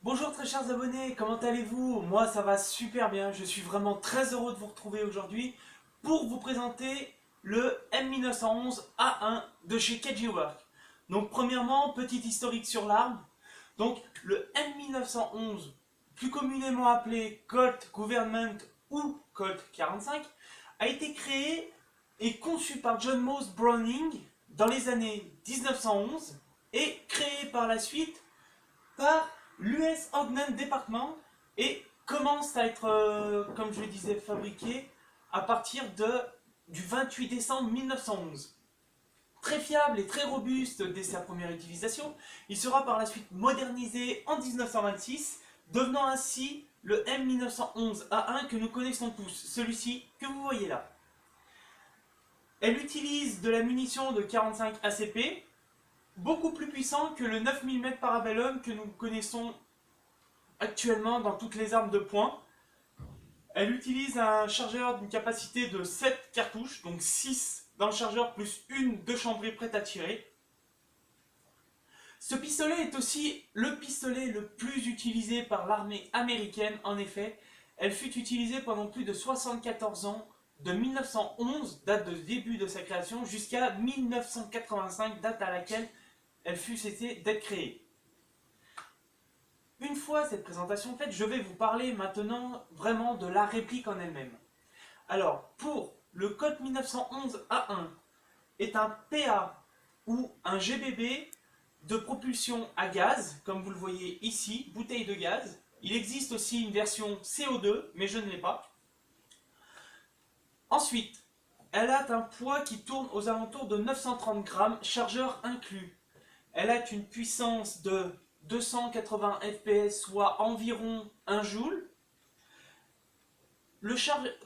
Bonjour très chers abonnés, comment allez-vous? Moi ça va super bien, je suis vraiment très heureux de vous retrouver aujourd'hui pour vous présenter le M1911A1 de chez KG-Work. Donc premièrement, petit historique sur l'arme. Donc le M1911, plus communément appelé Colt Government ou Colt 45, a été créé et conçu par John Mose Browning dans les années 1911 et créé par la suite par l'US Ordnance Department et commence à être, comme je le disais, fabriqué à partir du 28 décembre 1911. Très fiable et très robuste dès sa première utilisation, il sera par la suite modernisé en 1926, devenant ainsi le M1911A1 que nous connaissons tous, celui-ci que vous voyez là. Elle utilise de la munition de 45 ACP, beaucoup plus puissant que le 9 mm Parabellum que nous connaissons actuellement dans toutes les armes de poing. Elle utilise un chargeur d'une capacité de 7 cartouches, donc 6 dans le chargeur plus une de chambrée prête à tirer. Ce pistolet est aussi le pistolet le plus utilisé par l'armée américaine. En effet, elle fut utilisée pendant plus de 74 ans, de 1911, date de début de sa création, jusqu'à 1985, date à laquelle elle fut cessée d'être créée. Une fois cette présentation faite, je vais vous parler maintenant vraiment de la réplique en elle-même. Alors, pour le Colt 1911A1 est un PA ou un GBB de propulsion à gaz, comme vous le voyez ici, bouteille de gaz. Il existe aussi une version CO2, mais je ne l'ai pas. Ensuite, elle a un poids qui tourne aux alentours de 930 grammes, chargeur inclus. Elle a une puissance de 280 fps, soit environ 1 joule.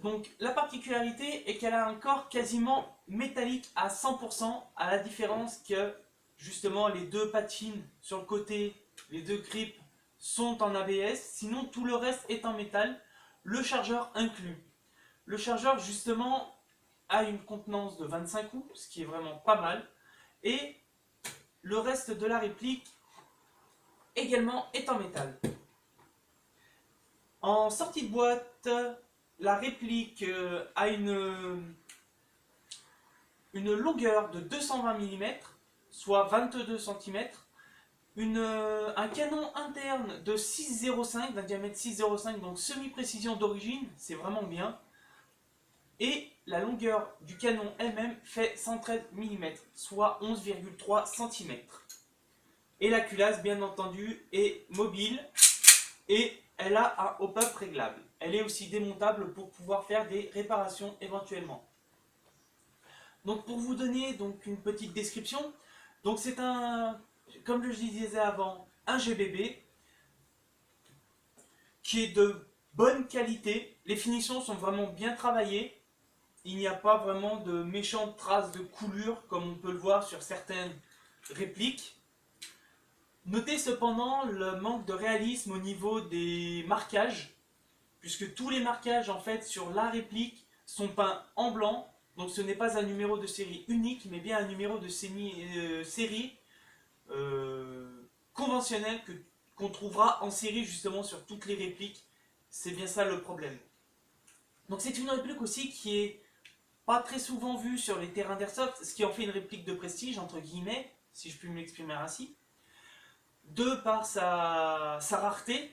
Donc, la particularité est qu'elle a un corps quasiment métallique à 100%, à la différence que justement les deux patines sur le côté, les deux grips sont en ABS, sinon tout le reste est en métal, le chargeur inclus. Le chargeur justement a une contenance de 25 coups, ce qui est vraiment pas mal, et le reste de la réplique également est en métal. En sortie de boîte, la réplique a une longueur de 220 mm, soit 22 cm, un canon interne de 6,05, d'un diamètre 6,05, donc semi-précision d'origine, c'est vraiment bien. Et la longueur du canon elle-même fait 113 mm, soit 11,3 cm. Et la culasse, bien entendu, est mobile et elle a un hop-up réglable. Elle est aussi démontable pour pouvoir faire des réparations éventuellement. Donc pour vous donner donc une petite description, donc c'est comme je disais avant, un GBB qui est de bonne qualité. Les finitions sont vraiment bien travaillées. Il n'y a pas vraiment de méchantes traces de coulure comme on peut le voir sur certaines répliques. Notez cependant le manque de réalisme au niveau des marquages, puisque tous les marquages en fait sur la réplique sont peints en blanc, donc ce n'est pas un numéro de série unique, mais bien un numéro de série conventionnel qu'on trouvera en série justement sur toutes les répliques. C'est bien ça le problème. Donc c'est une réplique aussi qui est pas très souvent vue sur les terrains d'airsoft, ce qui en fait une réplique de prestige, entre guillemets, si je puis m'exprimer ainsi, de par sa rareté,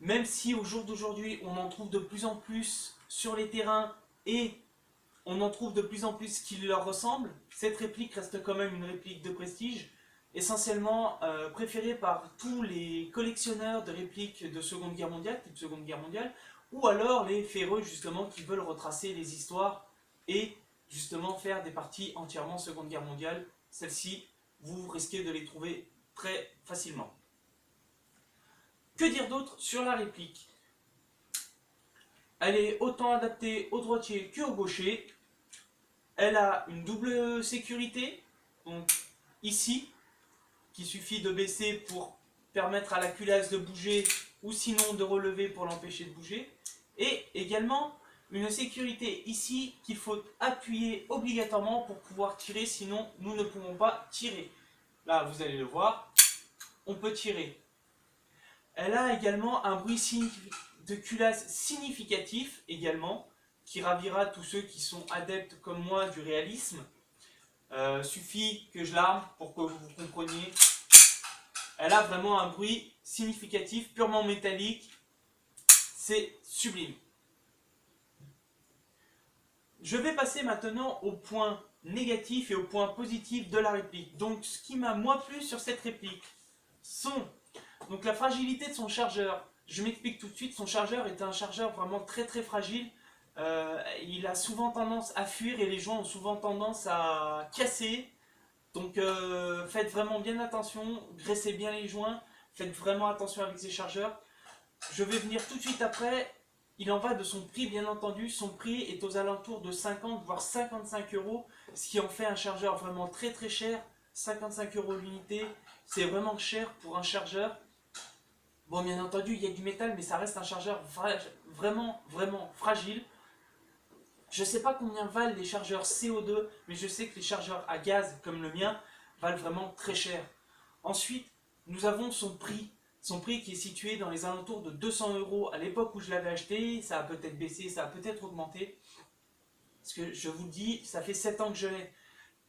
même si au jour d'aujourd'hui on en trouve de plus en plus sur les terrains et on en trouve de plus en plus qui leur ressemblent, cette réplique reste quand même une réplique de prestige, essentiellement préférée par tous les collectionneurs de répliques de Seconde Guerre mondiale, type Seconde Guerre mondiale, ou alors les féreux justement qui veulent retracer les histoires et justement faire des parties entièrement Seconde Guerre mondiale. Celles-ci, vous risquez de les trouver très facilement. Que dire d'autre sur la réplique? Elle est autant adaptée aux droitiers qu'aux gauchers. Elle a une double sécurité, donc ici, qu'il suffit de baisser pour permettre à la culasse de bouger ou sinon de relever pour l'empêcher de bouger. Et également une sécurité ici qu'il faut appuyer obligatoirement pour pouvoir tirer, sinon nous ne pouvons pas tirer. Là, vous allez le voir, on peut tirer. Elle a également un bruit de culasse significatif également, qui ravira tous ceux qui sont adeptes comme moi du réalisme. Suffit que je l'arme pour que vous compreniez. Elle a vraiment un bruit significatif, purement métallique. C'est sublime. Je vais passer maintenant au point négatif et au point positif de la réplique. Donc ce qui m'a moi plu sur cette réplique sont donc la fragilité de son chargeur. Je m'explique tout de suite, son chargeur est un chargeur vraiment très très fragile. Il a souvent tendance à fuir et les joints ont souvent tendance à casser. Donc faites vraiment bien attention, graissez bien les joints, faites vraiment attention avec ces chargeurs. Je vais venir tout de suite après. Il en va de son prix, bien entendu. Son prix est aux alentours de 50 voire 55 euros, ce qui en fait un chargeur vraiment très très cher. 55 euros l'unité, c'est vraiment cher pour un chargeur. Bon, bien entendu, il y a du métal, mais ça reste un chargeur vraiment vraiment fragile. Je ne sais pas combien valent les chargeurs CO2, mais je sais que les chargeurs à gaz, comme le mien, valent vraiment très cher. Ensuite, nous avons son prix. Son prix qui est situé dans les alentours de 200 euros à l'époque où je l'avais acheté. Ça a peut-être baissé, ça a peut-être augmenté. Parce que je vous le dis, ça fait 7 ans que je l'ai.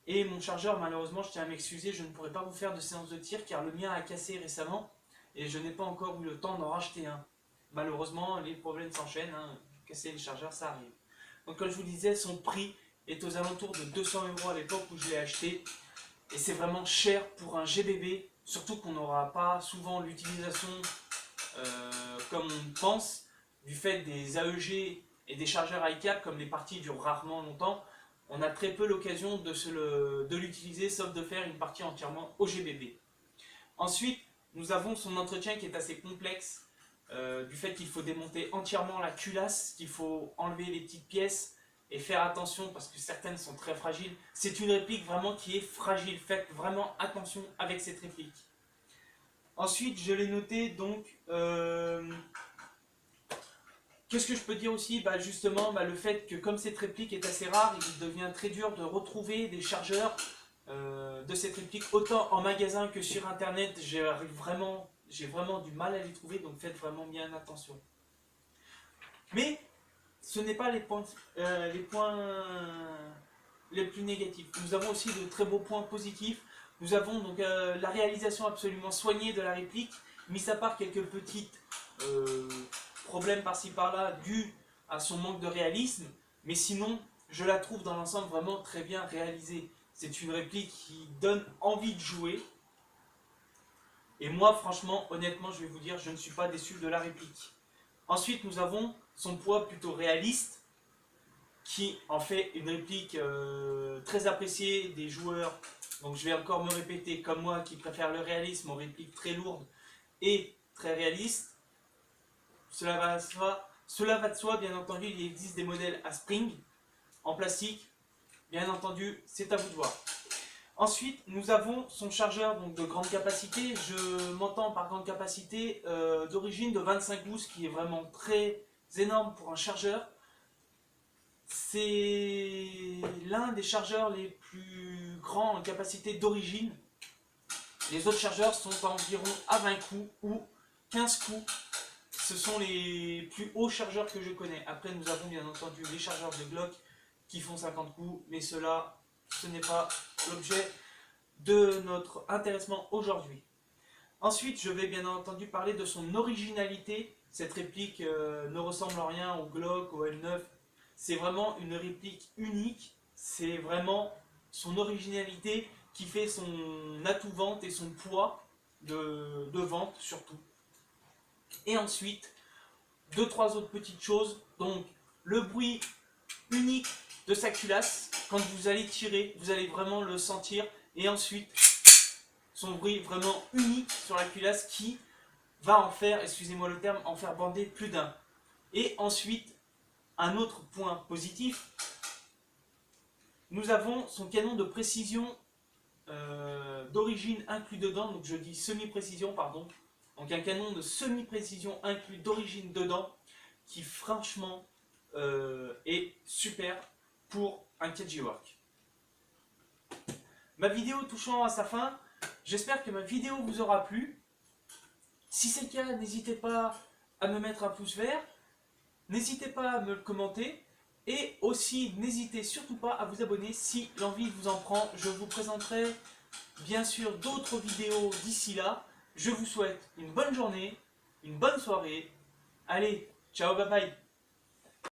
Et mon chargeur, malheureusement, je tiens à m'excuser, je ne pourrai pas vous faire de séance de tir car le mien a cassé récemment. Et je n'ai pas encore eu le temps d'en racheter un. Malheureusement, les problèmes s'enchaînent. Casser les chargeurs, ça arrive. Donc comme je vous disais, son prix est aux alentours de 200 euros à l'époque où je l'ai acheté. Et c'est vraiment cher pour un GBB, surtout qu'on n'aura pas souvent l'utilisation comme on pense, du fait des AEG et des chargeurs iCap, comme les parties durent rarement longtemps, on a très peu l'occasion de l'utiliser, sauf de faire une partie entièrement au GBB. Ensuite, nous avons son entretien qui est assez complexe, du fait qu'il faut démonter entièrement la culasse, qu'il faut enlever les petites pièces, et faire attention parce que certaines sont très fragiles. C'est une réplique vraiment qui est fragile. Faites vraiment attention avec cette réplique. Ensuite, je l'ai noté donc. Qu'est-ce que je peux dire aussi? Justement, le fait que comme cette réplique est assez rare, il devient très dur de retrouver des chargeurs de cette réplique. Autant en magasin que sur internet, j'ai vraiment du mal à les trouver. Donc faites vraiment bien attention. Mais ce n'est pas les points les plus négatifs. Nous avons aussi de très beaux points positifs. Nous avons donc la réalisation absolument soignée de la réplique, mis à part quelques petits problèmes par-ci par-là dus à son manque de réalisme, mais sinon, je la trouve dans l'ensemble vraiment très bien réalisée. C'est une réplique qui donne envie de jouer. Et moi, franchement, honnêtement, je vais vous dire, je ne suis pas déçu de la réplique. Ensuite, nous avons son poids plutôt réaliste, qui en fait une réplique très appréciée des joueurs. Donc je vais encore me répéter, comme moi qui préfère le réalisme aux répliques très lourdes et très réalistes. Cela va de soi, bien entendu, il existe des modèles à spring, en plastique. Bien entendu, c'est à vous de voir. Ensuite, nous avons son chargeur donc, de grande capacité. Je m'entends par grande capacité d'origine de 25 pouces, qui est vraiment très énorme pour un chargeur. C'est l'un des chargeurs les plus grands en capacité d'origine. Les autres chargeurs sont environ à 20 coups ou 15 coups. Ce sont les plus hauts chargeurs que je connais. Après, nous avons bien entendu les chargeurs de Glock qui font 50 coups, mais cela, ce n'est pas l'objet de notre intéressement aujourd'hui. Ensuite, je vais bien entendu parler de son originalité. Cette réplique ne ressemble en rien au Glock, au L9. C'est vraiment une réplique unique. C'est vraiment son originalité qui fait son atout vente et son poids de vente surtout. Et ensuite, 2-3 autres petites choses. Donc, le bruit unique de sa culasse. Quand vous allez tirer, vous allez vraiment le sentir. Et ensuite, son bruit vraiment unique sur la culasse qui va en faire, excusez-moi le terme, en faire bander plus d'un. Et ensuite, un autre point positif, nous avons son canon de précision d'origine inclus dedans, donc je dis semi-précision, pardon. Donc un canon de semi-précision inclus d'origine dedans, qui franchement est super pour un KG-Work. Ma vidéo touchant à sa fin, j'espère que ma vidéo vous aura plu. Si c'est le cas, n'hésitez pas à me mettre un pouce vert, n'hésitez pas à me le commenter, et aussi n'hésitez surtout pas à vous abonner si l'envie vous en prend. Je vous présenterai bien sûr d'autres vidéos d'ici là. Je vous souhaite une bonne journée, une bonne soirée. Allez, ciao, bye bye.